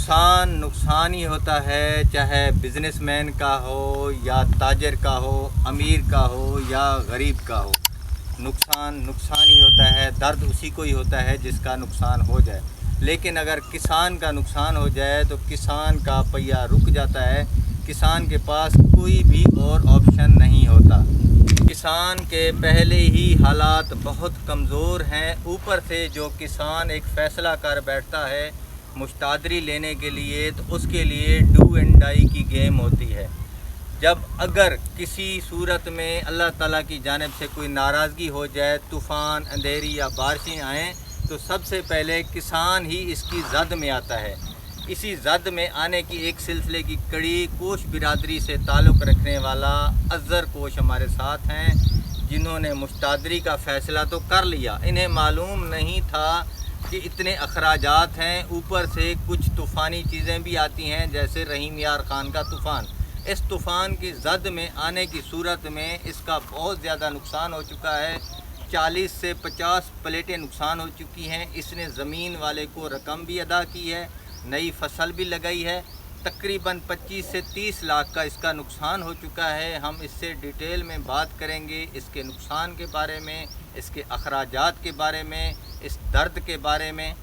नुकसान नुकसान ही होता है, चाहे बिजनेसमैन का हो या ताजर का हो, अमीर का हो या गरीब का हो। नुकसान नुकसान ही होता है। दर्द उसी को ही होता है जिसका नुकसान हो जाए। लेकिन अगर किसान का नुकसान हो जाए तो किसान का पहिया रुक जाता है। किसान के पास कोई भी और ऑप्शन नहीं होता। किसान के पहले ही हालात बहुत कमज़ोर हैं, ऊपर से जो किसान एक फ़ैसला कर बैठता है मुश्तादरी लेने के लिए, तो उसके लिए डू एंड डाई की गेम होती है। जब अगर किसी सूरत में अल्लाह ताला की जानिब से कोई नाराज़गी हो जाए, तूफ़ान, अंधेरी या बारिशें आएँ, तो सबसे पहले किसान ही इसकी जद में आता है। इसी जद में आने की एक सिलसिले की कड़ी कोश बिरादरी से ताल्लुक़ रखने वाला अज़हर कोश हमारे साथ हैं, जिन्होंने मुश्तादरी का फ़ैसला तो कर लिया। इन्हें मालूम नहीं था कि इतने अखराजात हैं, ऊपर से कुछ तूफ़ानी चीज़ें भी आती हैं, जैसे रहीम यार ख़ान का तूफ़ान। इस तूफ़ान की जद में आने की सूरत में इसका बहुत ज़्यादा नुकसान हो चुका है। 40 से 50 प्लेटें नुकसान हो चुकी हैं। इसने ज़मीन वाले को रकम भी अदा की है, नई फसल भी लगाई है। तकरीबन 25 से 30 लाख का इसका नुकसान हो चुका है। हम इससे डिटेल में बात करेंगे, इसके नुकसान के बारे में, इसके अखराजात के बारे में, इस दर्द के बारे में।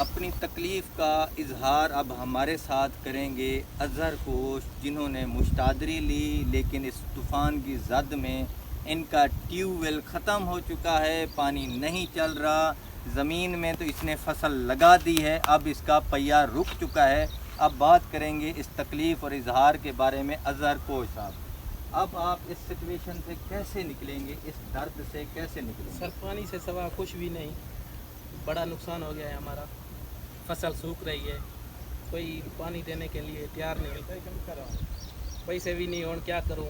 अपनी तकलीफ़ का इजहार अब हमारे साथ करेंगे अज़हर कोश, जिन्होंने मुश्तादरी ली, लेकिन इस तूफ़ान की जद में इनका ट्यूबवेल ख़त्म हो चुका है, पानी नहीं चल रहा। ज़मीन में तो इसने फसल लगा दी है, अब इसका पहिया रुक चुका है। अब बात करेंगे इस तकलीफ़ और इजहार के बारे में अज़हर कोश साहब। अब आप इस सिचुएशन से कैसे निकलेंगे, इस दर्द से कैसे निकलेंगे? सर, पानी से सिवा कुछ भी नहीं, बड़ा नुकसान हो गया है हमारा। फसल सूख रही है, कोई पानी देने के लिए तैयार नहीं, पैसे भी नहीं और क्या करूं।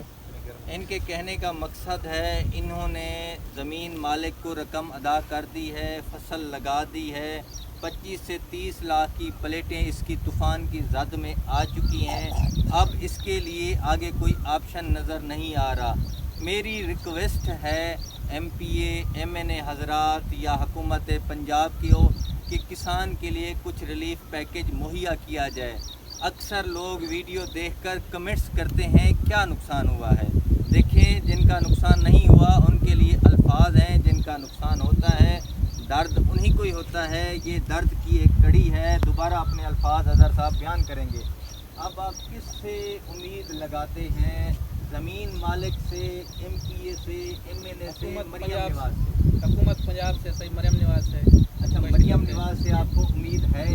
इनके कहने का मकसद है, इन्होंने ज़मीन मालिक को रकम अदा कर दी है, फसल लगा दी है। 25 से 30 लाख की प्लेटें इसकी तूफ़ान की जद में आ चुकी हैं। अब इसके लिए आगे कोई ऑप्शन नज़र नहीं आ रहा। मेरी रिक्वेस्ट है MPA MNA हज़रात या हुकूमत पंजाब की हो कि किसान के लिए कुछ रिलीफ पैकेज मुहैया किया जाए। अक्सर लोग वीडियो देखकर कमेंट्स करते हैं क्या नुकसान हुआ है। देखें, जिनका नुकसान नहीं हुआ उनके लिए अल्फाज हैं, जिनका नुकसान होता है दर्द उन्हीं को ही होता है। ये दर्द की एक कड़ी है। दोबारा अपने अल्फाज अज़हर साहब बयान करेंगे। अब आप किससे उम्मीद लगाते हैं? ज़मीन मालिक से, MPA से, MNA से, मरियम नवाज से? हुकूमत पंजाब से सही, मरियम नवाज से। अच्छा, मरियम नवाज से आपको उम्मीद है?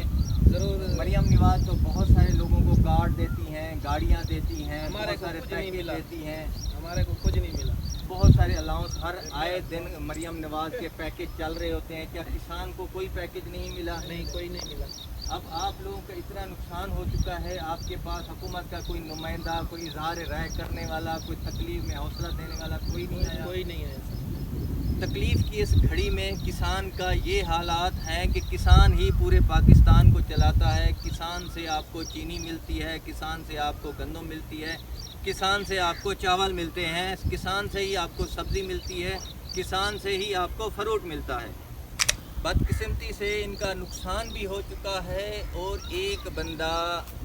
ज़रूर। मरियम नवाज तो बहुत सारे लोगों को कार्ड देती हैं, गाड़ियाँ देती हैं, हमारे बहुत सारे कुछ नहीं पैकेज मिला। देती हैं, हमारे को कुछ नहीं मिला। बहुत सारे अलाउंस हर आए दिन मरियम नवाज के पैकेज चल रहे होते हैं। क्या किसान को कोई पैकेज नहीं मिला? नहीं, कोई नहीं मिला। अब आप लोगों का इतना नुकसान हो चुका है, आपके पास हुकूमत का कोई नुमाइंदा, कोई इजहार राय करने वाला, कोई तकलीफ में हौसला देने वाला कोई नहीं आया? कोई नहीं है। तकलीफ़ की इस घड़ी में किसान का ये हालात हैं कि किसान ही पूरे पाकिस्तान को चलाता है। किसान से आपको चीनी मिलती है, किसान से आपको गंदम मिलती है, किसान से आपको चावल मिलते हैं, किसान से ही आपको सब्ज़ी मिलती है, किसान से ही आपको फ्रूट मिलता है। बदकिस्मती से इनका नुकसान भी हो चुका है और एक बंदा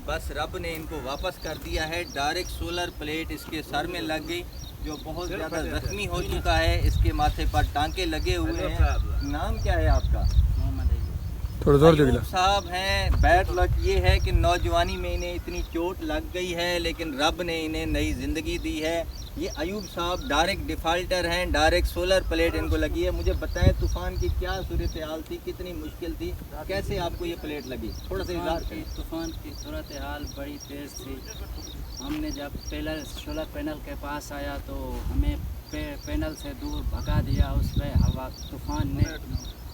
बस रब ने इनको वापस कर दिया है। डायरेक्ट सोलर प्लेट इसके सर में लग गई, जो बहुत ज़्यादा ज़ख्मी हो चुका है। इसके माथे पर टांके लगे हुए हैं। नाम क्या है आपका? थोड़ा जोर अयूब साहब हैं। बैड लक ये है कि नौजवानी में इन्हें इतनी चोट लग गई है, लेकिन रब ने इन्हें नई ज़िंदगी दी है। ये अयूब साहब डायरेक्ट डिफ़ाल्टर हैं, डायरेक्ट सोलर प्लेट इनको लगी है। मुझे बताएं, तूफ़ान की क्या सूरत हाल थी, कितनी मुश्किल थी, कैसे आपको ये प्लेट लगी? थोड़ा सा इज़हार करें। तूफ़ान की सूरत हाल बड़ी तेज़ थी। हमने जब सोलर पैनल के पास आया तो हमें पैनल से दूर भगा दिया उसमें हवा तूफ़ान ने।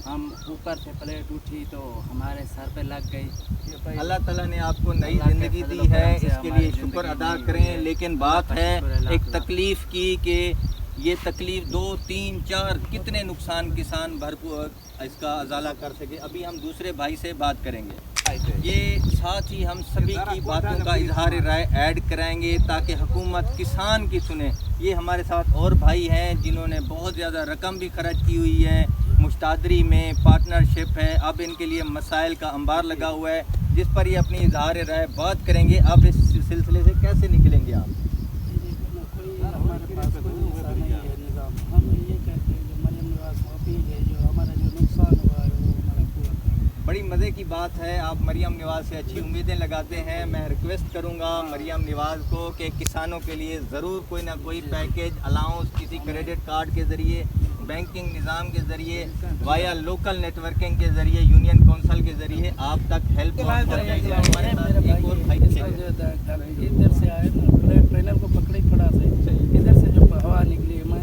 हम ऊपर से प्लेट उठी तो हमारे सर पे लग गई। अल्लाह ताला ने आपको नई ज़िंदगी दी है, इसके लिए शुक्र अदा करें। लेकिन बात है एक तकलीफ़ की कि ये तकलीफ़ 2, 3, 4 कितने नुकसान किसान भरपूर इसका अजाला कर सके। अभी हम दूसरे भाई से बात करेंगे। ये साथ ही हम सभी की बातों का इजहार राय ऐड कराएंगे ताकि हुकूमत किसान की सुने। ये हमारे साथ और भाई हैं जिन्होंने बहुत ज़्यादा रकम भी खर्च की हुई है, मुश्तादरी में पार्टनरशिप है। अब इनके लिए मसाइल का अंबार लगा हुआ है। जिस पर ये अपनी इजहार राय बात करेंगे। अब इस सिलसिले से कैसे निकलेंगे आप? कोई हमारे पास कोई ऐसा नहीं है निज़ाम। हम ये कहते हैं जो मरियम नवाज़ को अपील है, जो हमारा जो नुकसान हुआ है वो हमारा पूरा करें। बड़ी मज़े की बात है, आप मरियम नवाज़ से अच्छी उम्मीदें लगाते हैं। मैं रिक्वेस्ट करूंगा मरियम नवाज़ को कि किसानों के लिए ज़रूर कोई ना कोई पैकेज अलाउंस किसी क्रेडिट कार्ड के ज़रिए, बैंकिंग निज़ाम के ज़रिए, वाया लोकल नेटवर्किंग के ज़रिए, यूनियन काउंसिल के ज़रिए आप तक हेल्प इधर से आए पैनल को पकड़ी खड़ा से, इधर से जो हवा निकली मैं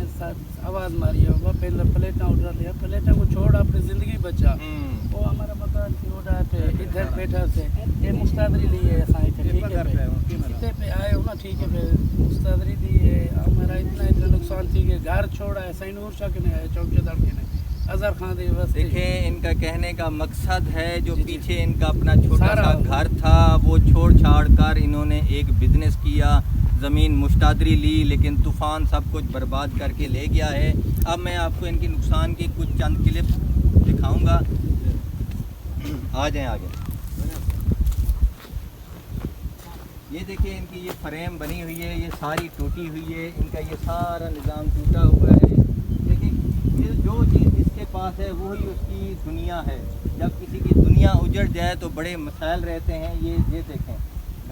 आवाज़ मारी है वो प्लेटा उठा लिया, प्लेटा को छोड़ अपनी ज़िंदगी बचा। वो हमारा मकान थी उड़ा पे इधर बैठा से ये मुस्तादरी ली है साइड पे, ठीक है पे आए हो ना, ठीक है फिर मुस्तादरी दी है। हमारा इतना नुकसान थी कि घर छोड़ा है, सही नूर शाह के नहीं आए, चौकीदार के नहीं, अजहर खान दे बस। देखें, इनका कहने का मकसद है जो पीछे इनका अपना छोटा सा घर था वो छोड़ छाड़ कर इन्होंने एक बिजनेस किया, ज़मीन मुश्तादरी ली, लेकिन तूफ़ान सब कुछ बर्बाद करके ले गया है। अब मैं आपको इनकी नुकसान की कुछ चंद क्लिप दिखाऊंगा। आ जाएं आगे। ये देखिए इनकी ये फ्रेम बनी हुई है, ये सारी टूटी हुई है, इनका ये सारा निज़ाम टूटा हुआ है। देखिए ये जो चीज़ इसके पास है वही उसकी दुनिया है। जब किसी की दुनिया उजड़ जाए तो बड़े मसाइल रहते हैं। ये देखें,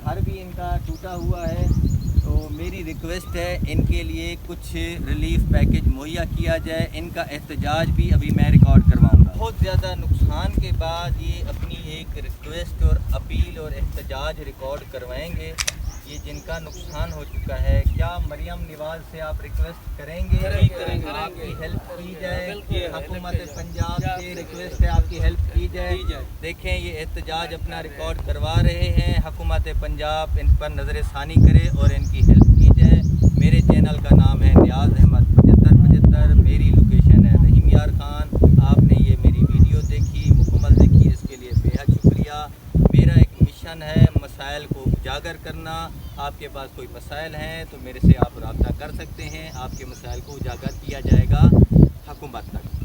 घर भी इनका टूटा हुआ है। तो मेरी रिक्वेस्ट है इनके लिए कुछ रिलीफ पैकेज मुहैया किया जाए। इनका एहतजाज भी अभी मैं रिकॉर्ड करवाऊंगा। बहुत ज़्यादा नुकसान के बाद ये अपनी एक रिक्वेस्ट और अपील और एहतजाज रिकॉर्ड करवाएंगे। ये जिनका नुकसान हो चुका है, क्या मरियम नवाज़ से आप रिक्वेस्ट करेंगे आपकी हेल्प की जाए? हुकूमत पंजाब से रिक्वेस्ट है आपकी हेल्प की जाए। देखें ये एहतजाज अपना रिकॉर्ड करवा रहे हैं। हुकूमत पंजाब इन पर नज़र षानी करे और इनकी हेल्प की जाए। मेरे चैनल का नाम है नियाज़ अहमद 7575, मेरी लोकेशन है रहीम यार खान। आपने ये मेरी वीडियो देखी, मुकम्मल देखी, इसके लिए बेहद शुक्रिया। मेरा एक मिशन है मसाइल को उजागर करना। आपके पास कोई मसाइल हैं तो मेरे से आप रब्ता कर सकते हैं, आपके मसाइल को उजागर किया जाएगा हुकूमत तक।